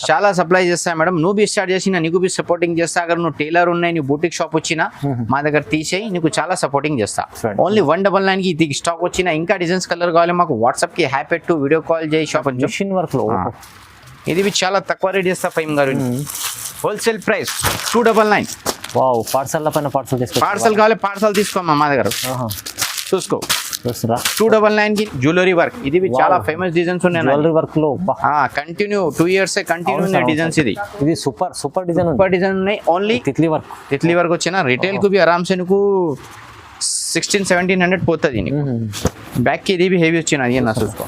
చాలా సప్లై చేస్తా మేడం. నువ్వు బి స్టార్ట్ చేసినా నీకు బి సపోర్టింగ్ చేస్తా. అगर నువ్వు టైలర్ ఉన్నాయి, నీ బూటిక్ షాప్ వచ్చినా మా దగ్గర తీసేయి, నీకు చాలా సపోర్టింగ్ చేస్తా. ఓన్లీ 199 కి ఇది స్టాక్ వచ్చినా. ఇంకా డిజైన్స్ కలర్ కావాలి మాకు వాట్సాప్ కి హ్యాపీ టు వీడియో కాల్ చేయి. షాప్ మిషన్ వర్క్ లో ఇది చాలా తక్కువ రేట్ చేస్తా ఫైమ్ గారు. Wholesale price 299. వావ్, పార్సల్ పైన పార్సల్ తీసుకో. పార్సల్ కావాలి పార్సల్ తీసుకోమా మా దగ్గర. చూసుకో 299 కి జ్యువెలరీ వర్క్. ఇది చాలా ఫేమస్ డిజైన్స్ ఉన్నాయి. జ్యువెలరీ వర్క్ లో కంటిన్యూ 2 years కంటిన్యూ ఉన్నాయి డిజైన్స్. ఇది సూపర్ డిజైన్ ఉన్నాయి. ఓన్లీ తిత్లీ వర్క్ వచ్చిన రిటైల్ కు ఆరామ్సే నీకు 1600-1700 పోతుంది. బ్యాక్ కి ఇది హెవీ వచ్చిన అది నా చూసుకో.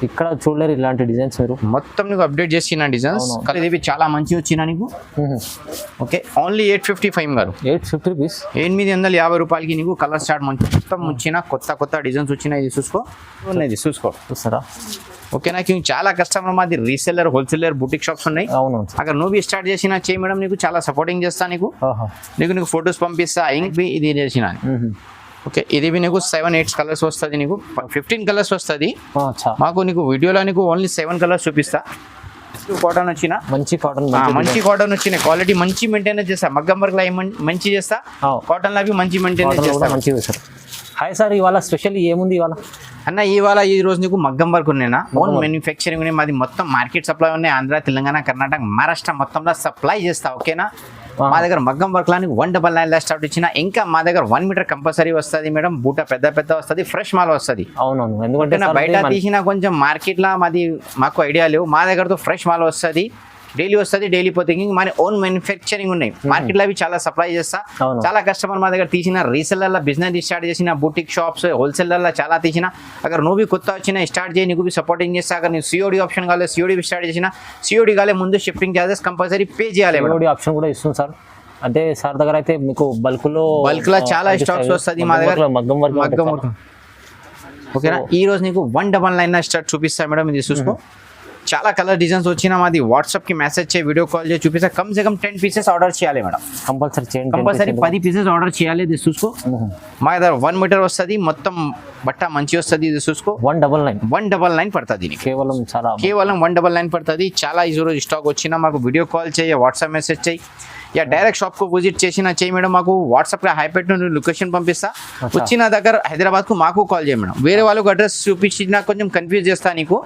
ఇక్కడ చూడలేరు ఇలాంటి డిజైన్స్ మీరు. మొత్తం నీకు అప్డేట్ చేసిన డిజైన్స్. ఇది చాలా మంచి వచ్చిన నీకు. ఓకే, ఓన్లీ 855 గారు. 850 రూపీస్. 850 రూపాయలకి నీకు కలర్ స్టార్ట్ మొత్తం వచ్చిన కొత్త డిజైన్స్ వచ్చినాయి. ఇది చూసుకో, ఉన్నది చూసుకో. చూస్తారా? ఓకేనా? చాలా కస్టమర్ మాది రీసెల్లర్, హోల్సేలర్, బుటిక్ షాప్స్ ఉన్నాయి. అవును. అక్కడ నువ్వు స్టార్ట్ చేసినా చేయి మేడం, నీకు చాలా సపోర్టింగ్ చేస్తా. నీకు ఫొటోస్ పంపిస్తా. ఇంక ఇది చేసిన ఓకే. ఇది నీకు 7-8 కలర్స్ వస్తుంది. నీకు 15 కలర్స్ వస్తుంది. మాకు నీకు వీడియోలో నీకు ఓన్లీ 7 కలర్స్ చూపిస్తా. కాటన్ వచ్చిన మంచి కాటన్ వచ్చిన క్వాలిటీ మంచి మెయింటైనెన్స్ చేస్తా. మగ్గం వర్క్ లో మంచి చేస్తా. కాటన్ లో మంచి మెయింటైనెన్స్ చేస్తా. హాయ్ సార్, ఇవాళ స్పెషల్ ఏముంది ఇవాళ అన్న? ఇవాళ ఈ రోజు నీకు మగ్గం వర్క్ ఉన్నాయినా. ఓన్ మ్యానుఫ్యాక్చరింగ్ ఉన్నాయి మాది. మొత్తం మార్కెట్ సప్లై ఉన్నాయి. ఆంధ్ర, తెలంగాణ, కర్ణాటక, మహారాష్ట్ర మొత్తంలో సప్లై చేస్తా. ఓకేనా? మా దగ్గర మగ్గం వర్క్ లానికి 199 స్టార్ట్ వచ్చిన. ఇంకా మా దగ్గర 1 మీటర్ కంపల్సరీ వస్తుంది మేడం. బూట పెద్ద వస్తుంది. ఫ్రెష్ మాల్ వస్తుంది. అవునవును. ఎందుకంటే బయట తీసిన కొంచెం మార్కెట్ లా మాకు ఐడియా లేవు. మా దగ్గరతో ఫ్రెష్ మాల్ వస్తుంది. డైలీ వస్తుంది. డైలీ పోతే మన ఓన్ మ్యానుఫ్యాక్చరింగ్ ఉన్నాయి. మార్కెట్ లో అవి చాలా సప్లై చేస్తా. చాలా కస్టమర్ మా దగ్గర తీసిన రీసెల్లర్ బిజినెస్ స్టార్ట్ చేసిన, బూటిక్ షాప్స్, హోల్సేలర్ చాలా తీసిన. అगर నువ్వు కొత్త వచ్చినా స్టార్ట్ చేయి, నీకు సపోర్టింగ్ చేస్తా. అगर నేను సిఓడి ఆప్షన్ కావాలి, సిఓడి స్టార్ట్ చేసిన. సిఓడి కాలే ముందు షిప్పింగ్ చార్జెస్ కంపల్సరీ పే చేయాలి. సిఓడి ఆప్షన్ కూడా ఇస్తుంది సార్. అంటే సార్ దగ్గర అయితే మీకు బల్క్ లో చాలా స్టాక్స్ వస్తుంది మా దగ్గర. మగ్గం వర్క్ ఓకేనా? ఈ రోజు నీకు 199 స్టార్ట్ చూపిస్తా మేడం. ఇది చూసుకో. చాలా కలర్ డిజైన్స్ వచ్చినా మాది వాట్సాప్ కి మెసేజ్ చేయి, వీడియో కాల్ చేసి చూపిస్తా. Come say come 10 pieces order చేయాలి మేడం. కంపల్సరీ 10 పీసెస్ ఆర్డర్ చేయాలి. ఇది చూసుకో. మా దగ్గర 1 మీటర్ వస్తుంది. మొత్తం బట్ట మంచి వస్తుంది. ఇది చూసుకో. 199 పడుతుంది. కేవలం 199 పడుతుంది. చాలా ఈ రోజు స్టాక్ వచ్చినా మాకు వీడియో కాల్ చేయి, వాట్సాప్ మెసేజ్ చేయి, या డైరెక్ట్ షాప్ కు విజిట్ చేసినా చేయి మేడం. మాకు వాట్సాప్ లో హైపెట్ లొకేషన్ పంపిస్తా. వచ్చిన దగ్గర హైదరాబాద్ కు మాకు కాల్ చేయి మేడం. వేరే వాళ్ళకు అడ్రస్ చూపించినా కొంచెం కన్ఫ్యూజ్ చేస్తా నీకు.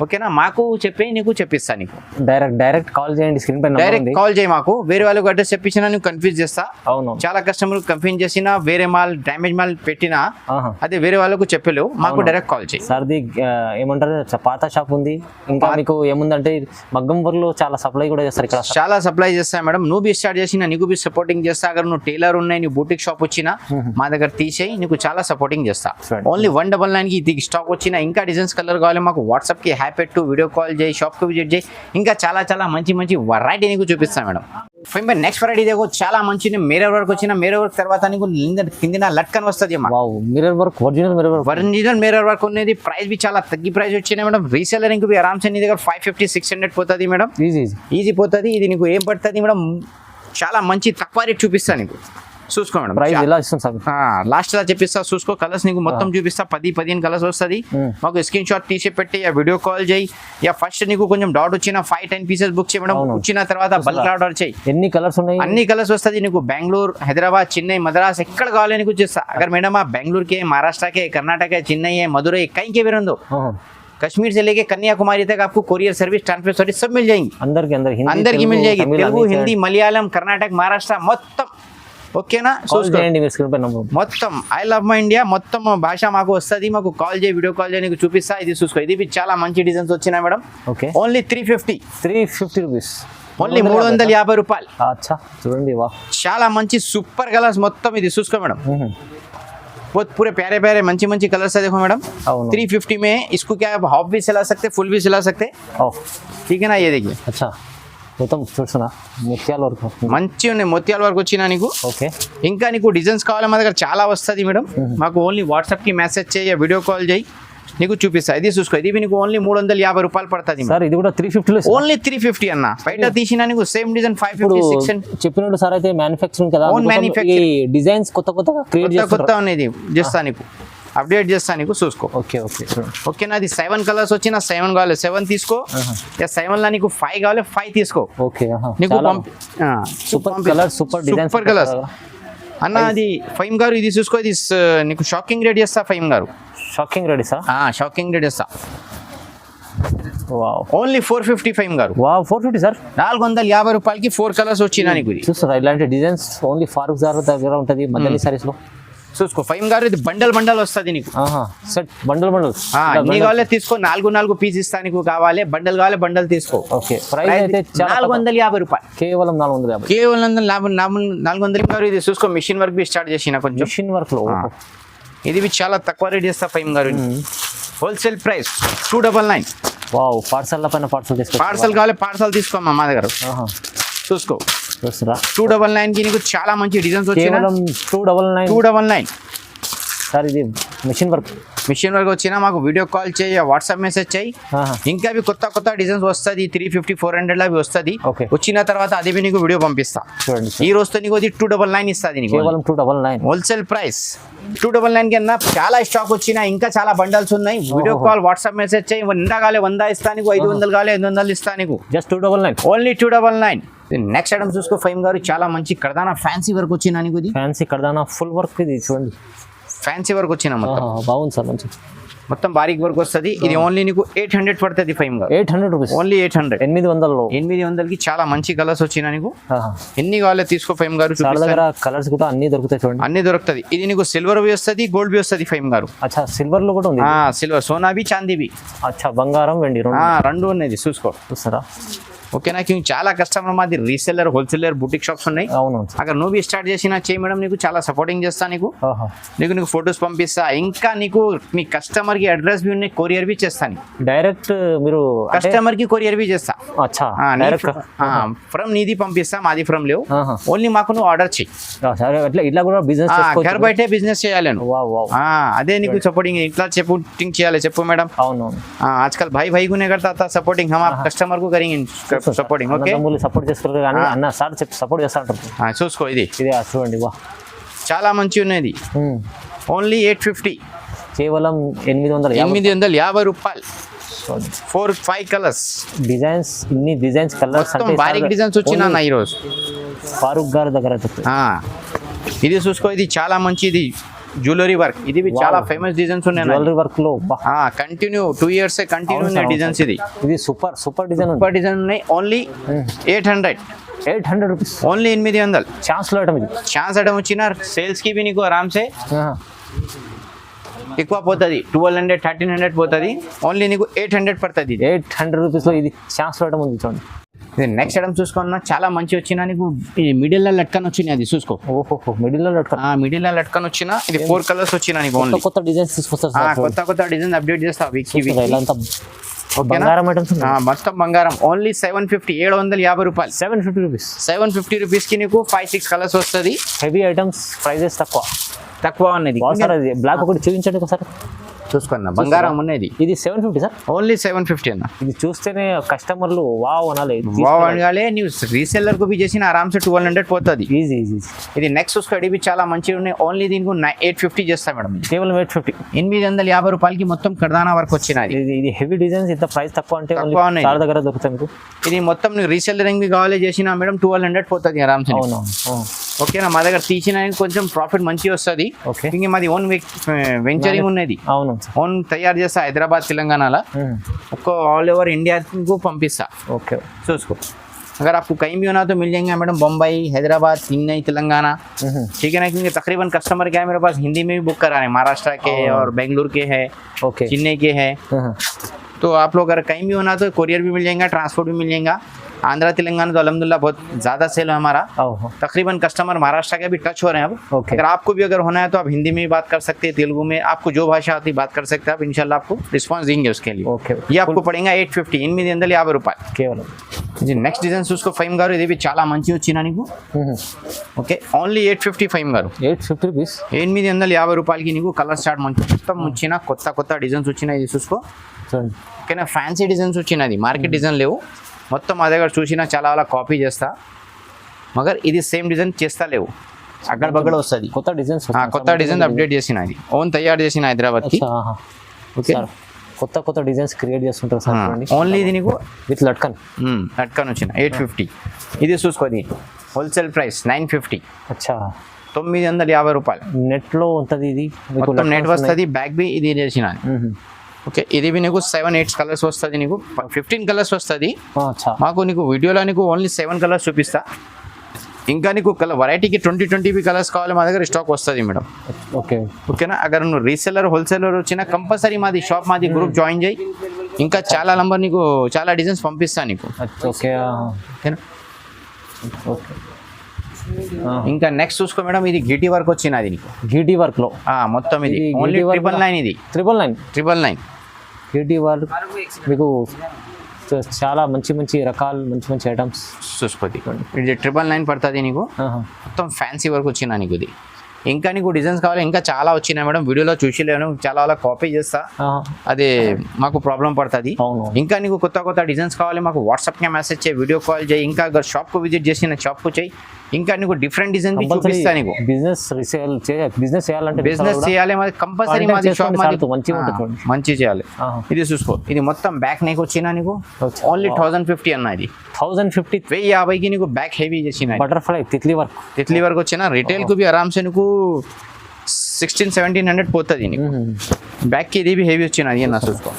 ఓకేనా? మాకు చెప్పి నీకు చెప్పిస్తా. నీకు డైరెక్ట్ కాల్ చేయండి. స్క్రీన్ పైన డైరెక్ట్ కాల్ చేయి. మాకు వేరే వాళ్ళకు అడ్రస్ చెప్పించినా నీకు కన్ఫ్యూజ్ చేస్తా. చాలా కస్టమర్ కన్ఫ్యూజ్ చేసినా, వేరే మాల్ డ్యామేజ్ మాల్ పెట్టినా అదే వేరే వాళ్ళకు చెప్పలేవు. మాకు డైరెక్ట్ కాల్ చేయి. సార్ది ఏమంటారు, పాత షాప్ ఉంది. ఇంకా మీకు ఏముందంటే మగ్గం వర్క్ లో చాలా సప్లై కూడా చేస్తారు. ఇక్కడ చాలా సప్లై చేస్తా మేడం. నువ్వు స్టార్ట్ చేసినా నీకు బి సపోర్టింగ్ చేస్తా. అगर నువ్వు టైలర్ ఉన్నాయి, నీ బూటిక్ షాప్ వచ్చినా మా దగ్గర తీసేయి, నీకు చాలా సపోర్టింగ్ చేస్తా. ఓన్లీ 199 కి ఇది స్టాక్ వచ్చినా. ఇంకా డిజైన్స్ కలర్ కావాలి మాకు వాట్సాప్ కి హ్యాపీ టు వీడియో కాల్ చేయి, షాప్ కి విజిట్ చేయి. ఇంకా చాలా మంచి వెరైటీ నీకు చూపిస్తాను మేడం. నెక్స్ట్ వెరైటీ దగ్గర చాలా మంచి మిర్రర్ వర్క్ వచ్చిన. మిర్రర్ వర్క్ తర్వాత నీకు కింద లట్కన్ వస్తుంది. Mirror work original mirror work ఉన్నది. ప్రైస్ బి చాలా తగ్గి ప్రైస్ వచ్చినాయి మేడం. రీసెల్లర్ ఇంక ఆరామ్సే నీ దగ్గర 550-600 పోతుంది మేడం. ఈజీ పోతుంది. ఇది నీకు ఏం పడుతుంది మేడం? చాలా మంచి తక్కువ రేట్ చూపిస్తా నీకు. చూసుకో మేడం. ప్రైస్ ఎలా ఇస్తుంది సార్? లాస్ట్ లా చెప్పిస్తా. చూసుకో. కలర్స్ నీకు మొత్తం చూపిస్తా. 10-15 కలర్స్ వస్తుంది. మాకు స్క్రీన్ షాట్ తీసి పెట్టి వీడియో కాల్ చేయి. ఫస్ట్ నీకు కొంచెం డౌట్ వచ్చిన 5-10 పీసెస్ బుక్ చేయి మేడం. వచ్చిన తర్వాత బల్క్ ఆర్డర్ చేయి. ఎన్ని కలర్స్ ఉన్నాయి? అన్ని కలర్స్ వస్తుంది నీకు. బెంగళూరు, హైదరాబాద్, చెన్నై, మద్రాస్ ఎక్కడ కావాలి నీకు చేస్తా. अगर मैडम आप बेंगलुरु के, महाराष्ट्र के, कर्नाटक के, चेन्नई है, मदुरई, कहीं के भी रह दो, कश्मीर से लेके कन्याकुमारी तक आपको कोरियर सर्विस, ट्रांसपोर्ट सर्विस सब मिल जाएंगी. अंदर की मिल जाएगी. तेलुगु, हिंदी, मलयालम, कर्नाटक, महाराष्ट्र మొత్తం. ఓకేనా? మొత్తం ఐ లవ్ మై ఇండియా మొత్తం భాష మాకు వస్తుంది. మాకు కాల్ చేయి, వీడియో కాల్ చేయి, నీకు చూపిస్తా. ఇది చూసుకో. ఇది చాలా మంచి డిజైన్స్ వచ్చినాయి మేడం. Only 350 rupees. ఓన్లీ 350 రూపాయలు. చూడండి, చాలా మంచి సూపర్ కలర్స్ మొత్తం. ఇది చూసుకో మేడం. बहुत पूरे प्यारे मंची कलर्स है. देखो मैडम 350 में इसको क्या आप हाफ भी सिला सकते, फुल भी सिला सकते. ठीक है ना? ये देखिए. अच्छा, మొత్తం చూస్తున్నా ముత్యాల వర్క్ మంచి ఉన్నాయి. ముత్యాల వర్క్ వచ్చినా నీకు. ఓకే. ఇంకా నీకు డిజైన్స్ కావాలి మా దగ్గర చాలా వస్తుంది మేడం. మాకు ఓన్లీ వాట్సాప్ కి మెసేజ్ చేయి, వీడియో కాల్ చేయి, నీకు చూపిస్తా. ఇది చూసుకో. ఇది నీకు ఓన్లీ 350 రూపాయలు పడుతుంది సార్. ఇది కూడా 350. ఓన్లీ 350 అన్న. బయట తీసినా నీకు సేమ్ డిజైన్ 550-600 చెప్పినట్టు సార్. అయితే మ్యానుఫ్యాక్చరింగ్ కదా, ఓన్ మ్యానుఫ్యాక్చరింగ్ డిజైన్స్ కొత్త క్రియేట్ కొత్త ఉన్నది చేస్తా నీకు. అప్డేట్ చేస్తాను నీకు చూసుకో. ఓకే ఓకే ఓకేనా, అది 7 కలర్స్ వచ్చినా 7 కావాలి 7 తీసుకో, 7లో నీకు 5 కావాలి 5 తీసుకో. ఓకే నీకు super colour, super design, super colours అన్న. అది ఫైమ్ గారు ఇది చూసుకో, ఇది నీకు షాకింగ్ రేట్ చేస్తా ఫైమ్ గారు. Shocking rate sir? Shocking rate చేస్తా. వావ్, ఓన్లీ 450 ఫైమ్ గారు. Wow 450 sir. 450 రూపాయలకి 4 కలర్స్ వచ్చినా నీకు. ఇది చూస్తారా ఇలాంటి డిజైన్స్ ఓన్లీ ఫారూక్ జార్ దగ్గర ఉంటుంది మదలి సారీస్ లో. చూసుకో ఫైమ్ గారు, ఇది బండల్ వస్తుంది నీకు. సెట్ బండల్ నీ కావాలే తీసుకో, 4 పీస్ ఇస్తా నీకు. కావాలి బండల్ కావాలి బండల్ తీసుకో. ఓకే, ప్రైస్ అయితే 450 రూపాయలు, కేవలం 450. కేవలం 450 గారు. ఇది చూసుకో, మిషన్ వర్క్ బి స్టార్ట్ చేసిన కొంచెం. మిషన్ వర్క్ లో ఇది చాలా తక్కువ రేట్ చేస్తా ఫైమ్ గారు. Wholesale price 299. వావ్, పార్సల్ పైన పార్సల్ తీసుకో. పార్సల్ కావాలి పార్సల్ తీసుకోమ్మా మా దగ్గర. చూసుకో 299 కి నీకు చాలా మంచి డిజైన్స్ వచ్చిన. 299 సార్. ఇది మిషన్ వర్క్ వచ్చినా మాకు వీడియో కాల్ చేయి, వాట్సాప్ మెసేజ్ చేయి. ఇంకా అవి కొత్త డిజైన్స్ వస్తుంది, 350 400 అవి వస్తుంది. వచ్చిన తర్వాత అది నీకు వీడియో పంపిస్తా. చూడండి, ఈ రోజుతో నీకు అది 299 ఇస్తుంది నీకు. కేవలం 299 హోల్సేల్ ప్రైస్. 299 కింద చాలా స్టాక్ వచ్చినా, ఇంకా చాలా బండల్స్ ఉన్నాయి. వీడియో కాల్ వాట్సాప్ మెసేజ్ చేయి. 100 కావాలి 100 ఇస్తా నీకు, 500 కావాలి 500 ఇస్తా నీకు. Just 299, only 299. నెక్స్ట్ ఐటమ్ చూసుకో ఫైమ్ గారు, చాలా మంచి కర్దానా ఫ్యాన్సీ వర్క్ వచ్చినా నీకు. ఇది ఫ్యాన్సీ కర్దానా ఫుల్ వర్క్. ఇది చూడండి, ఫ్యాన్సీ వర్క్ వచ్చిన మొత్తం. బాగుంది సార్, మంచి మొత్తం బారీక్ వర్క్ వస్తుంది. ఇది ఓన్లీ నీకు 800 పడుతుంది ఫైమ్ గారు. 800 రూపీస్, ఓన్లీ 800. 800 చాలా మంచి కలర్స్ వచ్చినా నీకు. ఎన్ని కావాలో తీసుకో ఫైమ్ గారు. దగ్గర కలర్స్ కూడా అన్ని దొరుకుతాయి చూడండి, అన్ని దొరుకుతుంది. ఇది నీకు సిల్వర్ బి వస్తుంది, గోల్డ్ బి వస్తుంది ఫైమ్ గారు. అచ్చా, సిల్వర్ లో కూడా ఉంది. సిల్వర్, సోనాబి చాందీబి. అచ్చా, బంగారం వెండి రెండు ఉన్నది. చూస్తారా? ఓకేనా, చాలా కస్టమర్ మాది రీసెల్లర్, హోల్సేలర్, బుటిక్ షాప్స్ ఉన్నాయి. అవును, అక్కడ నువ్వు స్టార్ట్ చేసినా చేయి మేడం, నీకు చాలా సపోర్టింగ్ చేస్తా నీకు. నీకు ఫొటోస్ పంపిస్తా. ఇంకా నీకు మీ కస్టమర్ కి అడ్రస్ బి ఉన్నాయి, కొరియర్ బి చేస్తాను. డైరెక్ట్ మీరు కస్టమర్ కి కొరియర్ బి చేస్తా. అచ్చా, ఫ్రమ్ నీది పంపిస్తా, మాది ఫ్రమ్ లేవు. ఓన్లీ మాకు నువ్వు ఆర్డర్ చెయ్యి. ఇట్లా కూడా బిజినెస్ घर బయటే బిజినెస్ చేయాలి. అదే నీకు సపోర్టింగ్. ఇట్లా సపోర్టింగ్ చేయాలి. చెప్పు మేడం. అవును, आजकल भाई भाई को नहीं करता था सपोर्टिंग, हम आप कस्टमर को करेंगे సపోర్టింగ్. ఓకే, సపోర్ట్ చేస్తారు కానీ అన్న సార్ చెప్పి సపోర్ట్ చేస్తారంటారు. చూసుకో, ఇది చూడండి, వా చాలా మంచి ఉన్నది. ఓన్లీ 850, కేవలం 850 రూపాయలు. 4-5 కలర్స్ డిజైన్స్, ఇన్ని డిజైన్స్ కలర్స్ అంటే బారీక్ డిజైన్స్ వచ్చినా ఈ రోజు ఫారూక్ గారి దగ్గర. ఇది చూసుకో, ఇది చాలా మంచిది జ్యువెలరీ వర్క్. ఇది చాలా ఫేమస్ డిజైన్స్ ఉన్నాయి జ్యువెలరీ వర్క్ లో. కంటిన్యూ 2 years కంటిన్యూ ఉన్నాయి డిజైన్స్. ఇది సూపర్ డిజైన్ ఉన్నాయి. Only 800 rupees, only 800. ఛాన్స్ లో ఐటమ్. ఇది ఛాన్స్ ఐటమ్ వచ్చిన సేల్స్ కి నీకు ఆరామ్సే ఎక్కువ పోతుంది. 1200 1300 పోతుంది. ఓన్లీ నీకు 800 పడుతుంది. 800 రూపీస్ లో ఇది ఛాన్స్ లో ఐటమ్ ఉంది చూడండి. నెక్స్ట్ ఐటమ్ చూసుకున్నా, చాలా మంచి వచ్చినా నీకు. మిడిల్ లో లట్కన్ వచ్చినాయి, అది చూసుకో. ఓహో, మిడిల్ లో లట్కన్ వచ్చినా. ఇది 4 కలర్స్ వచ్చినా నీకు. ఓన్లీ కొత్త డిజైన్స్ తీసుకొస్తారు. కొత్త డిజైన్ అప్డేట్ చేస్తా. బంగారం ఐటమ్స్ మొత్తం బంగారం. ఓన్లీ 750 రూపాయలు. 750 రూపీస్ కి నీకు 5-6 కలర్స్ వస్తుంది. హెవీ ఐటమ్స్, ప్రైజెస్ తక్కువ ఉన్నది. బ్లాక్ ఒకటి చూపించండి ఒకసారి. చూసుకున్నా, బంగారం ఉన్నది. ఇది 750 సార్. ఓన్లీ 750 అన్న. ఇది చూస్తేనే కస్టమర్లు వావ్ అనాలి. నువ్వు రీసెల్లర్ కు చేసిన ఆరామ్సే 1200 పోతుంది. ఈజీ. ఇది నెక్స్ట్ చూసుకో, ఇది చాలా మంచిగా ఉన్నాయి. ఓన్లీ దీనికి 850 చేస్తా మేడం. కేవలం 850. 850 రూపాయలకి మొత్తం కర్దానా వర్క్ వచ్చినది. ఇది హెవీ డిజైన్స్. ఇంత ప్రైస్ తక్కువ అంటే చాలా దగ్గర దొరుకుతుంది. ఇది మొత్తం నువ్వు రీసెల్లరింగ్ కావాలి చేసిన మేడం 1200 పోతుంది ఆరామ్సే. అవును, ఓకేనా, మా దగ్గర తీసిన కొంచెం ప్రాఫిట్ మంచిగా వస్తుంది. ఇంకా మాది ఓన్ వెంచరింగ్ ఉన్నది. అవును, ఓన్ తయారు చేస్తా హైదరాబాద్, తెలంగాణలో. ऑल ओवर इंडिया को पंपिस्ता. ओके, सोचो अगर आपको कहीं भी होना तो मिल जाएंगे मैडम. बम्बई, हैदराबाद, चेन्नई, तेलंगाना. ठीक है ना, क्योंकि तकरीबन कस्टमर क्या है मेरे पास हिंदी में भी बुक करा रहे हैं. महाराष्ट्र के और बेंगलुरु के है, चेन्नई के है. तो आप लोग अगर कहीं भी होना तो कोरियर भी मिल जाएगा, ट्रांसपोर्ट भी मिल जाएगा. आंध्रा तेलंगाना तो अल्हम्दुलिल्लाह बहुत ज़्यादा सेल है हमारा. तकरीबन कस्टमर महाराष्ट्र के भी टच हो रहे हैं अब. अगर आपको भी अगर होना है तो आप हिंदी में भी बात कर सकते हैं, तेलुगु में, आपको जो भाषा आती है बात कर सकते हैं आप. इंशाल्लाह आपको रिस्पॉन्स देंगे उसके लिए. ये आपको पड़ेगा 850. 850 రూపాయలు కేవలం. ఇది నెక్స్ట్ డిజైన్ చూసుకో ఫైమ్ గారు. ఇది చాలా మంచి వచ్చినా నీకు. ఓకే, ఓన్లీ 850 ఫైమ్ గారు. 850 రూపీస్. 850 రూపాయలకి నీకు కలర్ స్టార్ట్ మొత్తం వచ్చిన కొత్త డిజైన్స్ వచ్చినాయి. ఇది చూసుకో. ఓకేనా, ఫ్యాన్సీ డిజైన్స్ వచ్చినది, మార్కెట్ డిజైన్ లేవు. మొత్తం మా దగ్గర చూసినా చాలా కాపీ చేస్తా, మగర్ ఇది సేమ్ డిజైన్ చేస్తా లేవు. అక్కడ బగ్గడ వస్తుంది. కొత్త డిజైన్స్ కొత్త డిజైన్ అప్డేట్ చేసిన ఇది ఓన్ తయారు చేసిన హైదరాబాద్కి. ఓకే, కొత్త డిజైన్స్ క్రియేట్ చేస్తుంటారు సార్. ఓన్లీ ఇది నీకు విత్ లట్కన్ వచ్చిన 850. ఇది చూసుకోది హోల్సేల్ ప్రైస్ 950. అచ్చా, 950 రూపాయలు. నెట్లో ఉంటుంది ఇది, మొత్తం నెట్ వస్తుంది. బ్యాక్ బి ఇది చేసిన. ఓకే, ఇది నీకు 7-8 కలర్స్ వస్తుంది. నీకు 15 కలర్స్ వస్తుంది. మాకు నీకు వీడియోలో నీకు ఓన్లీ 7 కలర్స్ చూపిస్తా. ఇంకా నీకు వెరైటీకి 20 కలర్స్ కావాలి, మా దగ్గర స్టాక్ వస్తుంది మేడం. ఓకే, ఓకేనా. అగర్ నువ్వు రీసెల్లర్ హోల్సేలర్ వచ్చినా కంపల్సరీ మాది షాప్, మాది గ్రూప్ జాయిన్ చేయి. ఇంకా చాలా నంబర్ నీకు చాలా డిజైన్స్ పంపిస్తాను నీకు. ఓకే, ఓకేనా. ఇంకా నెక్స్ట్ చూసుకో మేడం, ఇది గిటి వర్క్ వచ్చినది నీకు. గిటి వర్క్ లో మొత్తం ఇది ఓన్లీ 999. ఇది 999 గిటి వర్క్. మీకు చాలా మంచి రకాలు, మంచి ఐటమ్స్ చూసుకోండి. ఇది 999 పడుతుంది నీకు. మొత్తం ఫ్యాన్సీ వర్క్ వచ్చినా నీకు. ఇది ఇంకా నీకు డిజైన్స్ కావాలి, ఇంకా చాలా వచ్చినాయి మేడం. వీడియోలో చూసిలేను, చాలా కాపీ చేస్తా, అది మాకు ప్రాబ్లం పడుతుంది. ఇంకా నీకు కొత్త డిజైన్స్ కావాలి, మాకు వాట్సాప్కి మెసేజ్ చేయి, వీడియో కాల్ చేయి. ఇంకా అगर షాప్కు విజిట్ చేసిన షాప్కు చేయి. ఇంకా నీకు డిఫరెంట్ డిజైన్ చూపిస్తా నీకు. బిజినెస్ చేయాలంటే బిజినెస్ చేయాలి, మాది కంపల్సరీ మాది షాప్ మంచి చేయాలి. ఇది చూసుకో, ఇది మొత్తం బ్యాక్ నెక్ వచ్చినా నీకు ఓన్లీ 1050 అన్న. ఇది 1050, 1050కి నీకు బ్యాక్ హెవీ చేసిన బటర్ఫ్లై తిత్లీ వర్క్ వచ్చిన. రిటైల్ కు ఆరామ్సే నీకు 1600-1700 పోతుంది నీకు. బ్యాక్ కి ఇది హెవీ వచ్చిన. అది నా చూసుకో,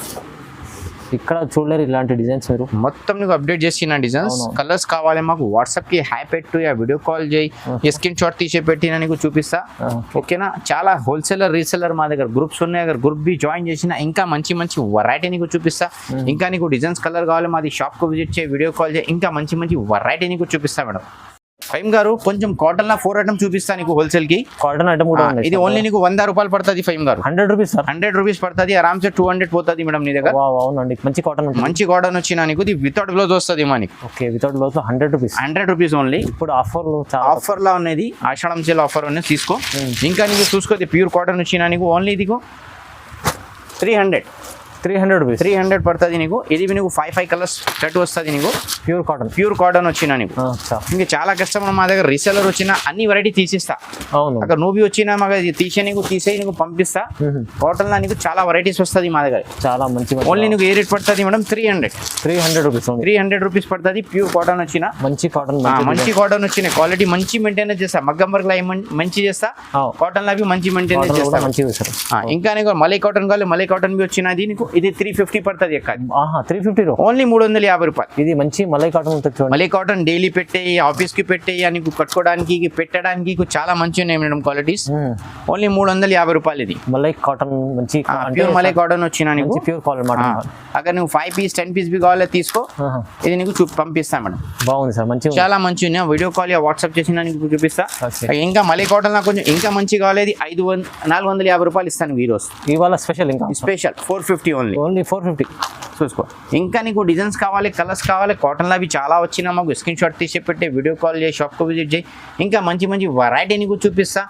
ఇక్కడ చూడలేరు ఇలాంటి డిజైన్స్. మీరు మొత్తం నీకు అప్డేట్ చేసిన డిజైన్స్. కలర్స్ కావాలి మాకు వాట్సాప్ కి హాయ్ పెట్టు, వీడియో కాల్ చేయి, స్క్రీన్ షాట్ తీసే పెట్టినా నీకు చూపిస్తా. ఓకేనా. చాలా హోల్సేలర్ రీసెల్లర్ మా దగ్గర గ్రూప్స్ ఉన్నాయి. అगर గ్రూప్ బి జాయిన్ చేసిన ఇంకా మంచి వెరైటీ నీకు చూపిస్తా. ఇంకా నీకు డిజైన్స్ కలర్ కావాలి, మాది షాప్ కు విజిట్ చేయి, వీడియో కాల్ చేయి, ఇంకా మంచి వెరైటీ నీకు చూపిస్తా మేడం. ఫైమ్ గారు కొంచెం కాటన్ లా 4 ఐటమ్ చూపిస్తా నీకు హోల్సేల్ కి. కాటన్ ఐటమ్ కూడా ఇది ఓన్లీ నీకు 100 రూపాయలు పడుతుంది. ఫైమ్ గారు 100 రూపీస్, 100 రూపీస్ పడుతుంది. ఆరామ్సే 200 పోతుంది మేడం నీ దగ్గర. అవునండి, మంచి కాటన్ వచ్చినా నీకు. ఇది వితౌట్ బ్లౌజ్ వస్తుంది మనకి. Okay, without blouse 100 rupees only. ఇప్పుడు ఆఫర్ లా ఉన్నది, ఆషాఢం సేల్ ఆఫర్ ఉన్నది, తీసుకో. ఇంకా నీకు చూసుకో, ప్యూర్ కాటన్ వచ్చినా నీకు ఓన్లీ ఇదిగో 300 రూపీస్ 300 పడుతుంది నీకు. ఇది నీకు 5 కలర్స్ షర్ట్ వస్తుంది నీకు. ప్యూర్ కాటన్ వచ్చినా నీకు. ఇంకా చాలా కస్టమర్ మా దగ్గర రీసెలర్ వచ్చినా అన్ని వెరైటీ తీసిస్తా. అక్కడ నువ్వు వచ్చినా మాకు తీసేయి నీకు పంపిస్తా. కాటన్ లా నీకు చాలా వెరైటీస్ వస్తుంది మా దగ్గర. చాలా మంచి. ఓన్లీ నీకు ఏ రేట్ పడుతుంది మేడం? 300 రూపీస్. 300 రూపీస్ పడుతుంది. ప్యూర్ కాటన్ వచ్చిన మంచి కాటన్ వచ్చిన క్వాలిటీ మంచి మెయింటైన్ చేస్తా. మగ్గం వర్క్ లా మంచి చేస్తా, కాటన్ లా మంచి మెయింటైన్ చేస్తా. ఇంకా నీకు మలై కాటన్ కావాలి, మలై కాటన్ బి వచ్చినది నీకు. ఇది 350 పడుతుంది. 350 ఓన్లీ 350 రూపాయలు. ఇది మంచి మలై కాటన్ ఉంటుంది. మలై కాటన్ డైలీ పెట్టేయి, ఆఫీస్ కి పెట్టేయి, నీకు కట్టుకోవడానికి పెట్టడానికి చాలా మంచి ఉన్నాయి మేడం క్వాలిటీస్. ఓన్లీ 350 రూపాయలు. ఇది మలై కాటన్ మంచి ప్యూర్ మలై కాటన్ వచ్చిన నీకు. ప్యూర్ కాటన్ అక్కడ నువ్వు 5 పీస్ 10 పీస్ బి కావాలి తీసుకో. ఇది నీకు పంపిస్తా మేడం. బాగుంది సార్, మంచి చాలా మంచి ఉన్నాయి. వీడియో కాల్ వాట్సాప్ చేసిన నీకు చూపిస్తా. ఇంకా మలై కాటన్ కొంచెం ఇంకా మంచి కావాలి. 450 రూపాయలు ఇస్తాను ఈ రోజు. ఇవాళ స్పెషల్ 450 ఓన్లీ 450 చూసుకో. ఇంకా నీకు డిజైన్స్ కావాలి, కలర్స్ కావాలి, కాటన్ అవి చాలా వచ్చినా మాకు స్క్రీన్ షాట్ తీసి పెట్టి వీడియో కాల్ చేసి షాప్కి విజిట్ చేయి. ఇంకా మంచి వెరైటీ నీకు చూపిస్తా.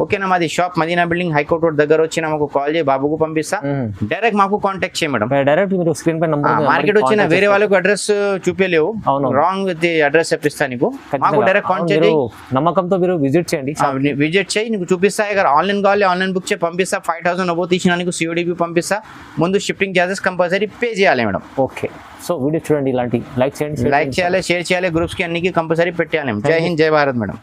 ఓకేనా. మాది shop Madina building high court road దగ్గర వచ్చిన మాకు కాల్ చేయి, బాబుకు పంపిస్తా. డైరెక్ట్ మాకు కాంటాక్ట్ చేయి మేడం. డైరెక్ట్ మీరు స్క్రీన్ పై నంబర్. మార్కెట్ వచ్చిన వేరే వాళ్ళకు అడ్రస్ చూపించలేవు, రాంగ్ అడ్రస్ చెప్పిస్తా నీకు. మాకు డైరెక్ట్ కాంటాక్ట్ చేయి, నమ్మకంతో మీరు విజిట్ చేయండి. విజిట్ చేయి, నీకు చూపిస్తా. ఇక ఆన్లైన్ కావాలి, ఆన్లైన్ బుక్ చేయి పంపిస్తా. 5000 అబో తీసిన నీకు COD పంపిస్తా. ముందు షిప్పింగ్ చార్జెస్ కంపల్సరీ పే చేయాలి మేడం. ఓకే. సో వీడియో చూడండి, ఇలాంటి లైక్ చేయాలి, షేర్ చేయాలి, గ్రూప్స్ కి అన్నికి కంపల్సరీ పెట్టాలి. జై హింద్, జై భారత్ మేడం.